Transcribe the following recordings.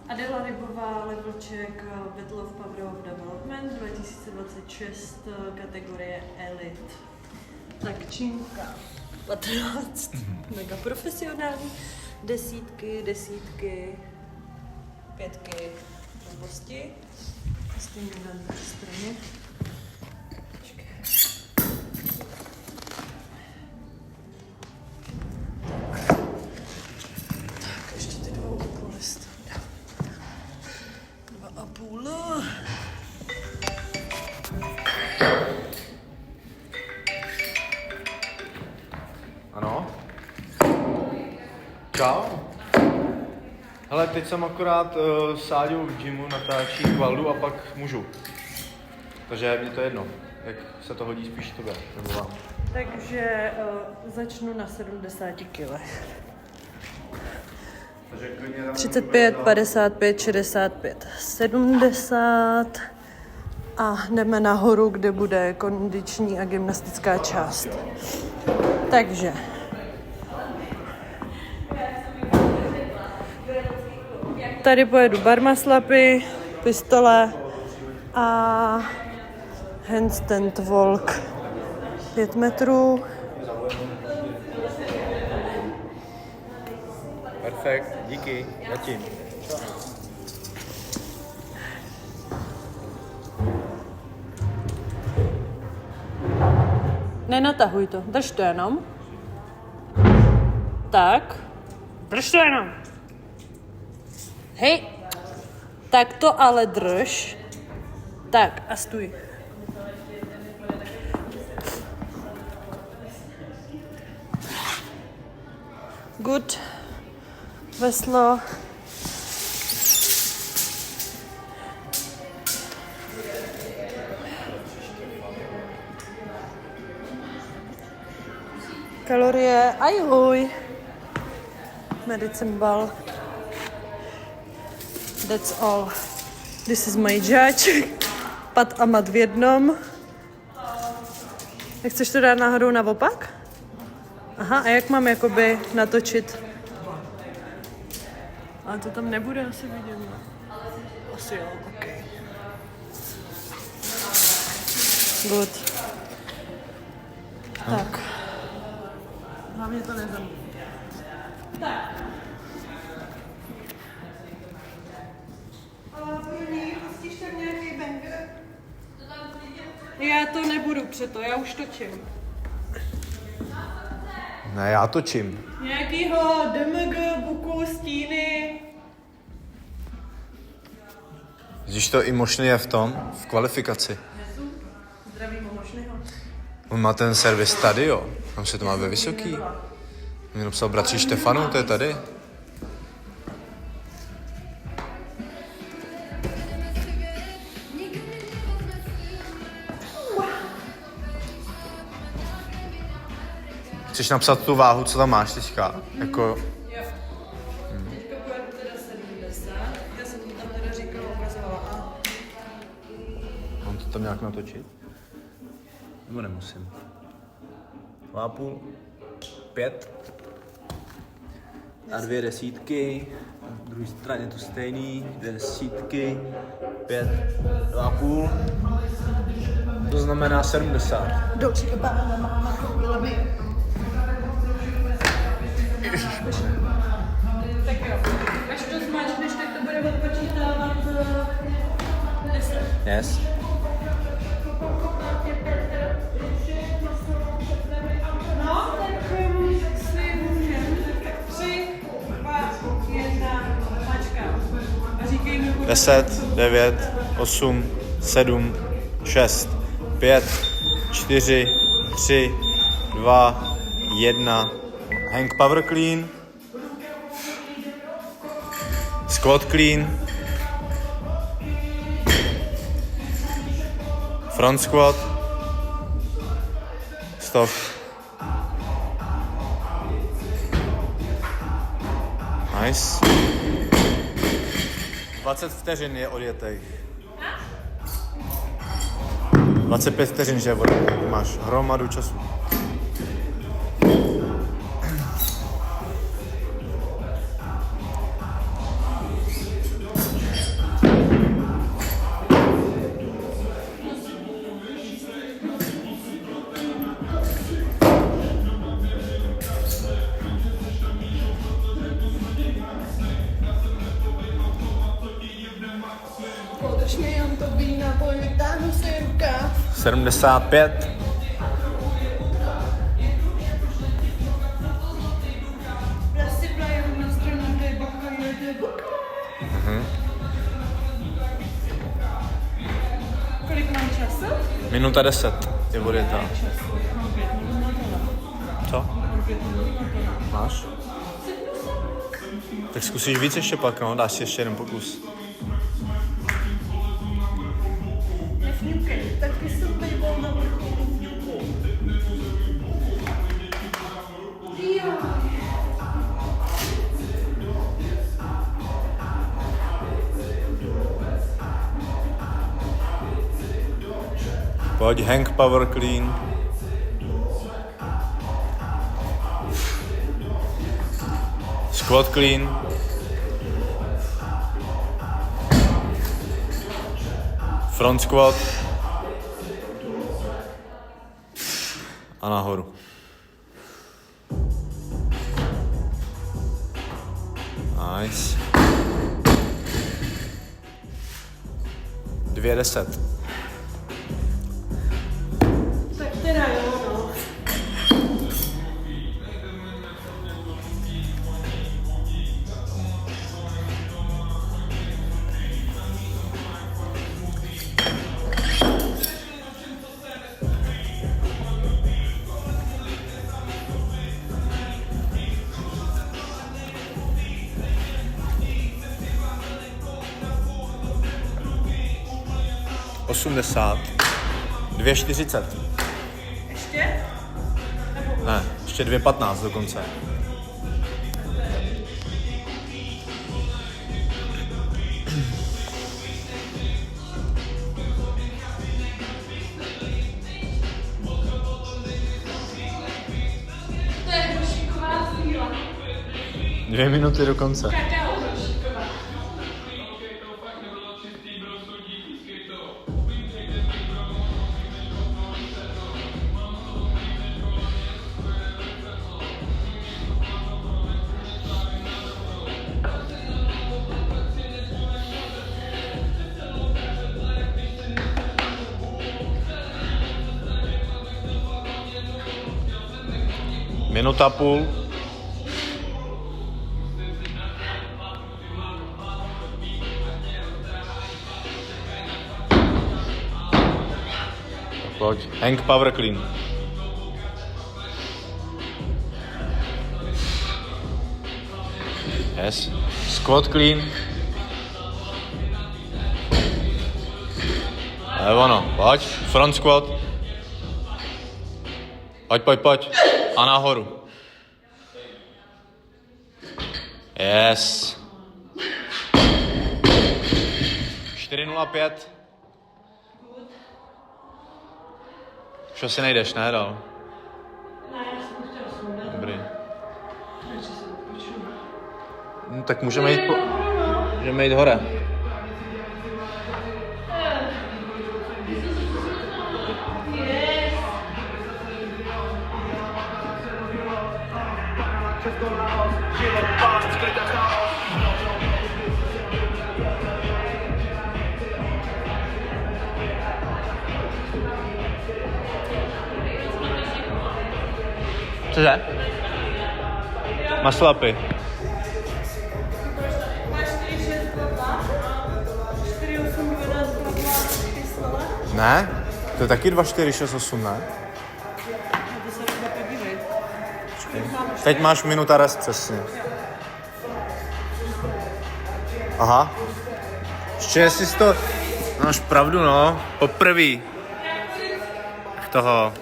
Adela Rybová, Levelček, Battle of Power of Development 2026, kategorie Elite. Tak čínka 15, mega profesionální, desítky, pětky, blbosti. Stejně na druhé straně. Tak, ještě ty 2,5 listy. 2,5. Ano? Čau. Hele, teď jsem akorát s Áďou v gymu natáčí kvaldu a pak můžu. Takže mě to jedno, jak se to hodí spíš tobě, nebo vám. Takže začnu na 70 kg. 35, 55, 65, 70 a jdeme nahoru, kde bude kondiční a gymnastická část. Takže tady pojedu barmaslapy, pistole a handstand walk 5 metrů. Perfekt, díky, zatím. Nenatahuj to, drž to jenom. Tak, drž to jenom. Hej, tak to ale drž. Tak a stůj. Good. Veslo. Kalorie, ajuj. Medicine ball. That's all. This is my judge. Pat a mat v jednom. Nechceš to dát náhodou na opak? Aha, a jak mám jakoby natočit? Ale to tam nebude asi vidět. Asi jo, ok. Good. Tak. Hlavně to nezamítnu. Tak. Pustíš tam nějaký banger? Já to nebudu přeto, já už točím. Ne, já točím. Nějakýho DMG, buku, stíny. Vidíš to i možný je v tom, v kvalifikaci. Zdravím možného. On má ten servis tady, jo. Tam se to má ve Vysoký. Mě napsal bratři Štefanu, to je tady. Chceš napsat tu váhu, co tam máš teďka? Jako... Jo. Teďka pojedu teda 70. Já jsem to tam teda říkala, ukazovala. Mám to tam nějak natočit? Nebo nemusím? 2,5, 5 a 2 desítky. Na druhé straně to stejný, 2 desítky, 5, 2,5. To znamená 70. Dolce Gabbana, máma koupila mi. Tak jo, až to zmáčkneš, tak to bude odpočítávat 10. Yes. No, tak si můžeme. Tak 3, 2, 1, mačka. A říkej mi, 10, 9, 8, 7, 6, 5, 4, 3, 2, 1. Hang power clean. Squat clean. Front squat. Stop. Nice. 20 vteřin je odjetej. 25 vteřin, že je odjetej. Máš hromadu času. Ukaž mi jen to vína, pojď vytáhnu si rukáv. 75. Prostě prajem na stranu, kde baka, jde baka. Kolik mám času? Minuta 10 je odjetá. Mám 5 minut na to. Co? Mám 5 minut na to. Máš? Tak zkusíš víc ještě pak, no, dáš si ještě jeden pokus. Nefňukej, taky jsem bejval na vrcholu vňuku. Jo. Pojď, hang power clean. Squat clean. Front squat. A nahoru. Nice. 2:10. Tak teda jo, no. Osmdesát. 2:40. Ještě? Ne, ještě 2:15 dokonce. To je hrošíková síla. 2 minuty do konce. Kakao hrošíková. Minuta půl. Pojď, hang power clean. Yes. Squat clean. Je ono, pojď, front squat. Pojď. A nahoru. Yes. 4:05. Už asi nejdeš, ne, dál? Ne, já jsem chtěla sundat. Dobrý. Takže se odpočnu. No, tak můžeme jít hore. Yes. Cože? Maslapy. Máš 4, 6, 2, 2, 4, 8, 12, 2, 2, pistole. Ne? To je taky 2, 4, 6, 8, ne? Na to se rychle podívej. Teď máš minuta rest přesně. Aha. Ještě jestli jsi to... Máš pravdu, no. Poprvý. Toho.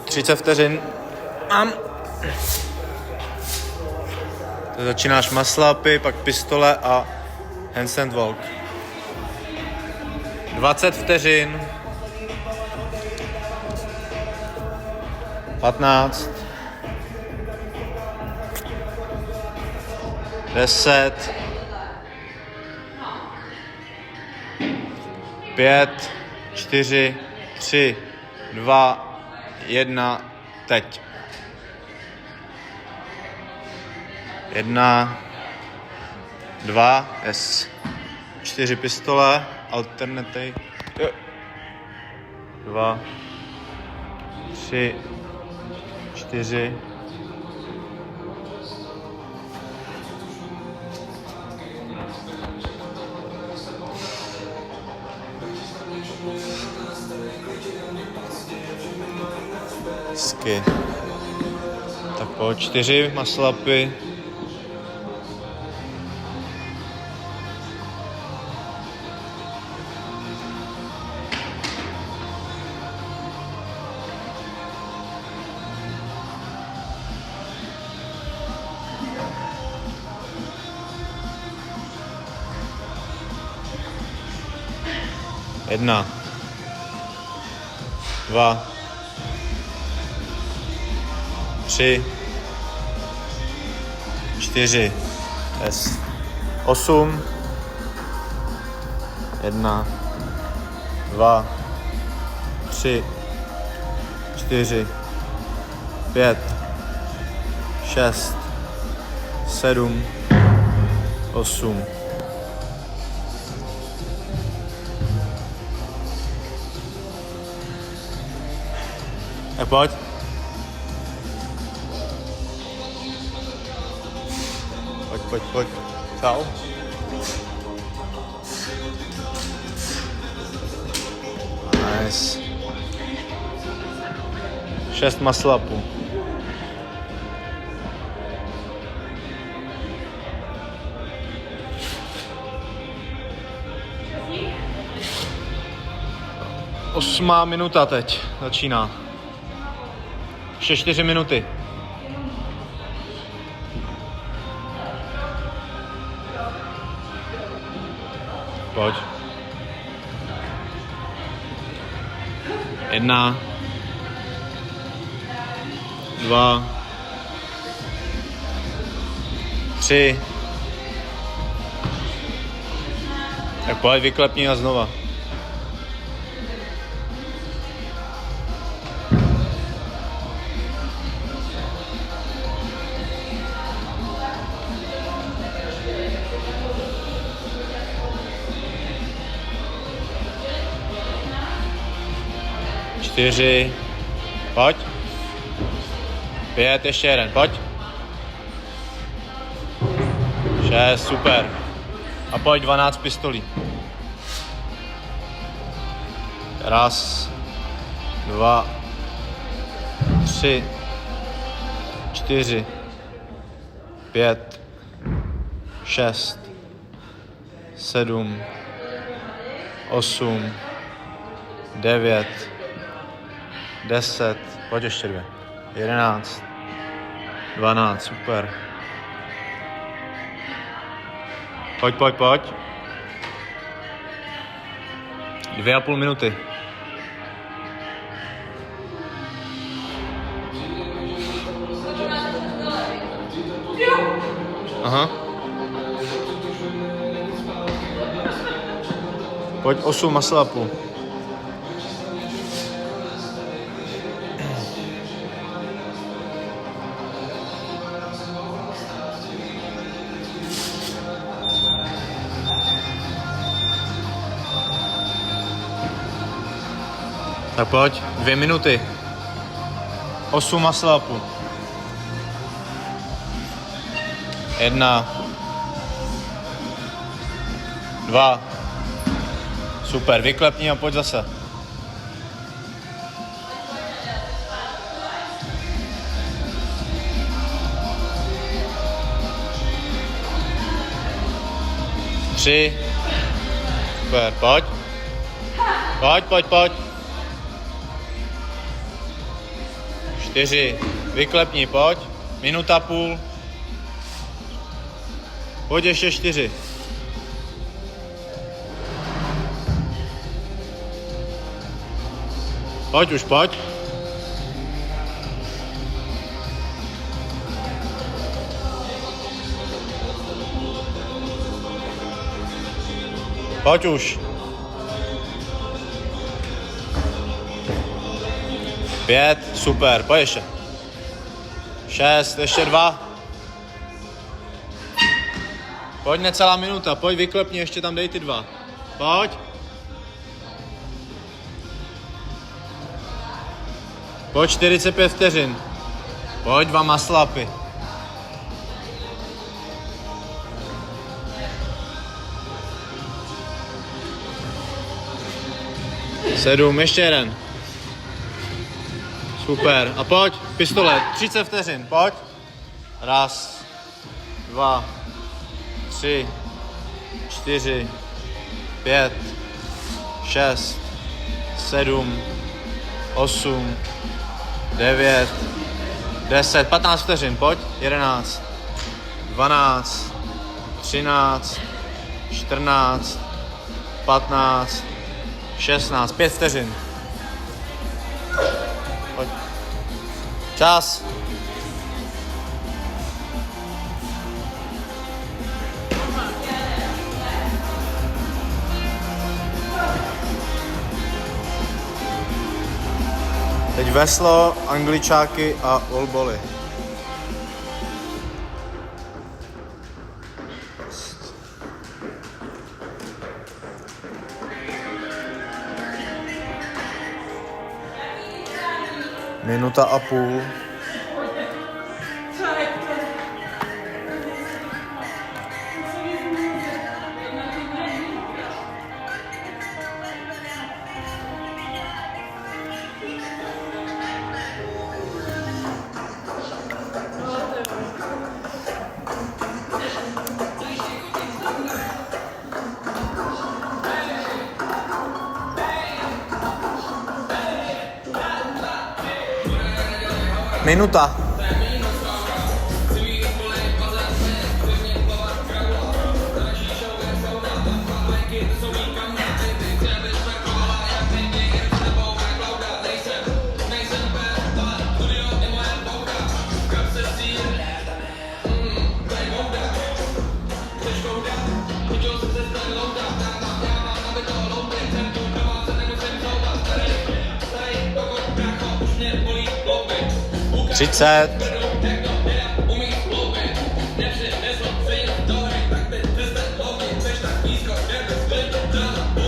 Třicet vteřin. Mám. To začínáš muscle-upy, pak pistole a handstand walk. 20 vteřin. 15. 10. 5, 4, 3, 2, 1, teď. 1, 2, yes. 4 pistole, alternaty. 2, 3, 4. Hezky. Tak po 4 maslapy. Jedna. 2. 3, 4, yes. 8, 1, 2, 3, 4, 5, 6, 7, 8. Tak pojď. Pojď. Čau. Nice. 6 maslapů. Osmá minuta teď začíná. Ještě 4 minuty. Pojď. 1, 2, 3. Tak pojď, vyklepni a znova. Čtyři, pojď. 5, ještě jeden, pojď. 6, super. A pojď 12 pistolí. 1, 2, 3, 4, 5, 6, 7, 8, 9, 10, pojď ještě 2, 11, 12, super. Pojď. 2,5 minuty. Aha. Pojď 8 maslapů. Tak pojď, 2 minuty. 8 maslapů. 1, 2. Super, vyklepni a pojď zase. Tři. Super, pojď. Pojď. 4. Vyklepni, pojď. 1,5 minuty. Pojď ještě 4. Pojď už, pojď. Pojď už. 5, super, pojď ještě. 6, ještě 2. Pojď, necelá minuta, pojď, vyklepni, ještě tam dej ty 2. Pojď. Pojď, 45 vteřin. Pojď, 2 maslapy. Sedm, ještě jeden. Super. A pojď, pistolet, 30 vteřin, pojď. 1, 2, 3, 4, 5, 6, 7, 8, 9, 10, 15 vteřin, pojď. 11, 12, 13, 14, 15, 16, 5 vteřin. Pojď. Čas. Teď veslo, angličáky a wallbally. Minuta a půl. Minuta. Třicet.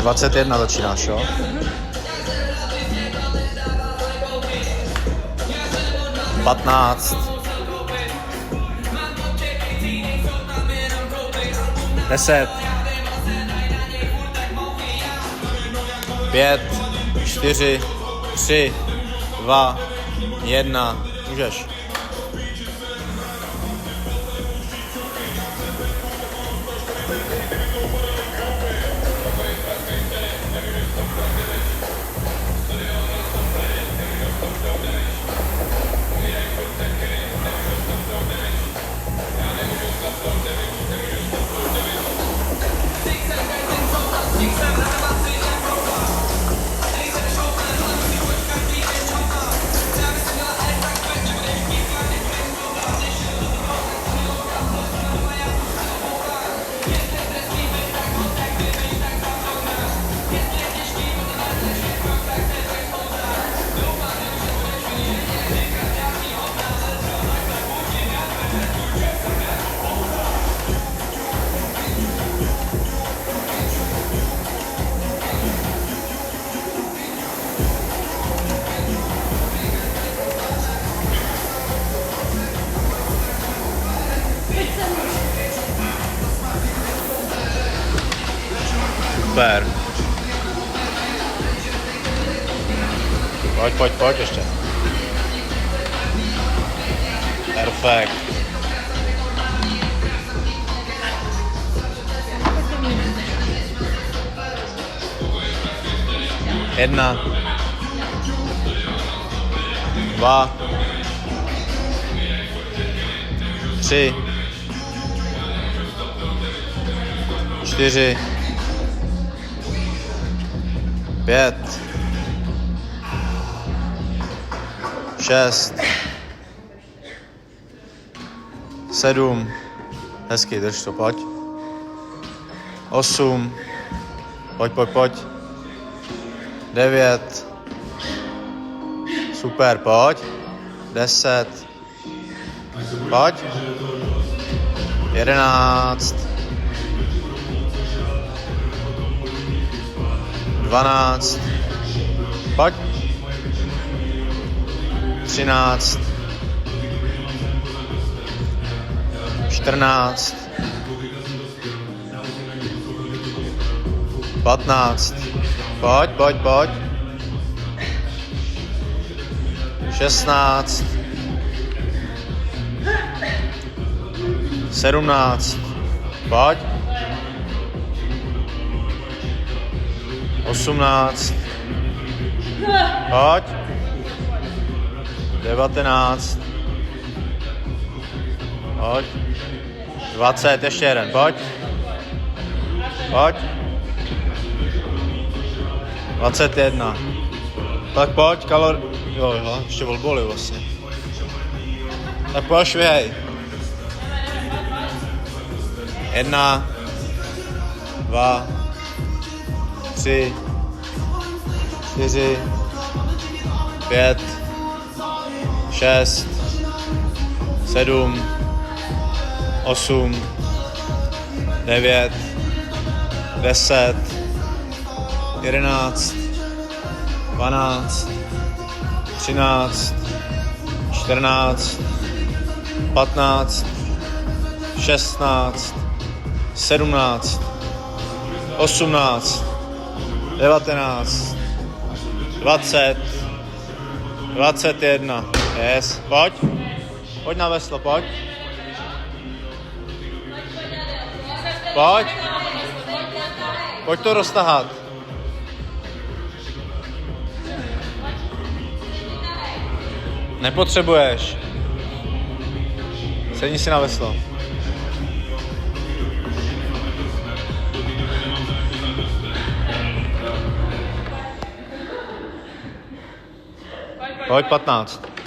21 začínáš, jo? 15. 10. 5, 4, 3, 2, 1. Můžeš. Super. Pojď ještě. Perfekt. Jedna. 2. 3. 4. 5, 6, 7, hezky, drž to, pojď. 8, pojď. 9, super. Super, pojď. 10. Pojď. 11. 12. Pojď. 13. 14. 15. Pojď, pojď, pojď. 16. 17. Pojď. 18. Pojď. 19. Pojď. 20, ještě jeden, pojď. Pojď. 21. Tak pojď, jo, ještě volboli vlastně. Tak pojď švihej. 1, 2, 3, 4, 5, 6, 7, 8, 9, 10, 11, 12, 13, 14, 15, 16, 17, 18, 19, 20, 21. Yes. Pojď. Pojď na veslo, pojď. Pojď. Pojď to roztahat. Nepotřebuješ. Sedni si na veslo. Pojď 15.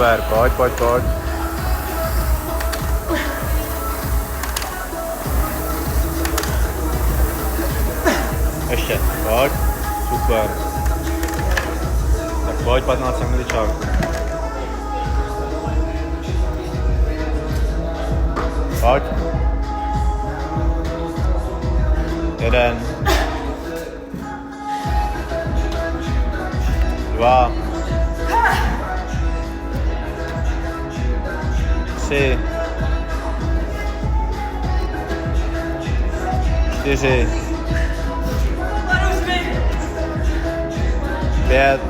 Super, pojď, pojď, pojď. Ještě, pojď. Super. Tak pojď, 15 angličáků. Pojď. 1. 2. 3, 4, 5,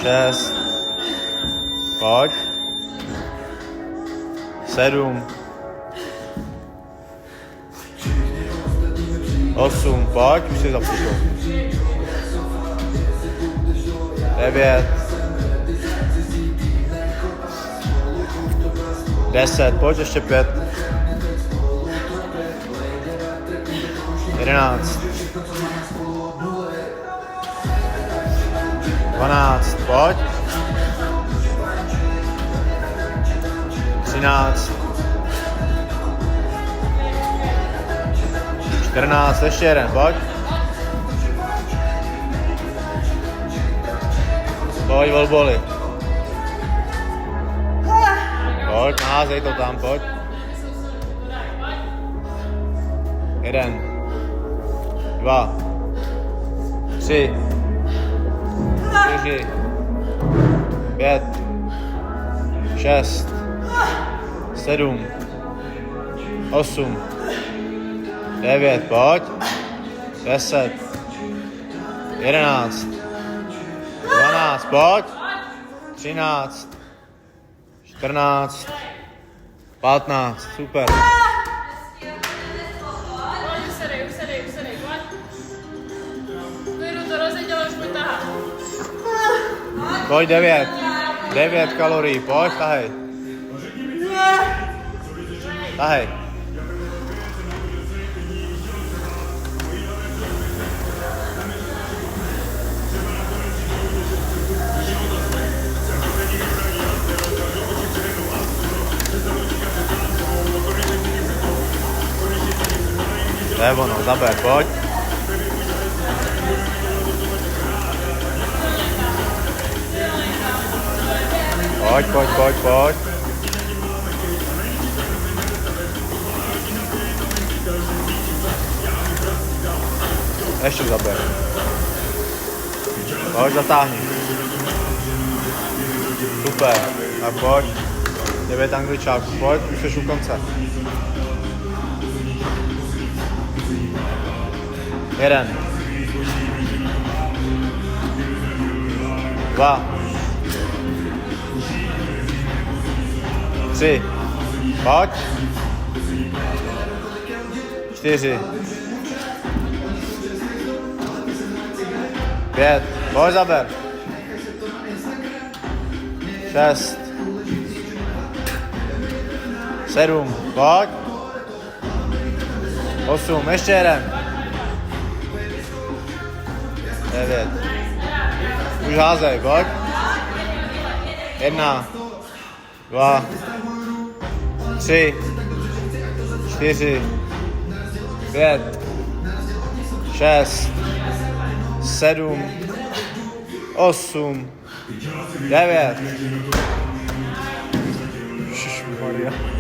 6, pojď, 7, 8, pojď, už si zapůjčil. 9, 10, pojď ještě 5. 11. 12, pojď. 13. 14, ještě jeden, pojď. Pojď, volboli. Pojď, naházej to tam, pojď. 1, 2, 3, 4, 5, 6, 7, 8, 9, pojď. 10, 11, 12, pojď. 13, 14, 15, super. Usedej, pojď. Klidu to rozjeď, ale už pojď tahat. Pojď 9 kalorií, pojď, tahej. Tahej. To je ono, zaber, pojď. Pojď. 'Ještě zaber. Pojď, zatáhni. Super. A pojď. 9 angličáků, pojď, už jsi u konce. 1, 2, 3, pojď. 4, 5, pojď zaber. 6, 7, pojď. 8, ještě jeden. 9. Už házej, pojď. 1, 2, 3, 4, 5, 6, 7, 8, 9. Ježišmarja.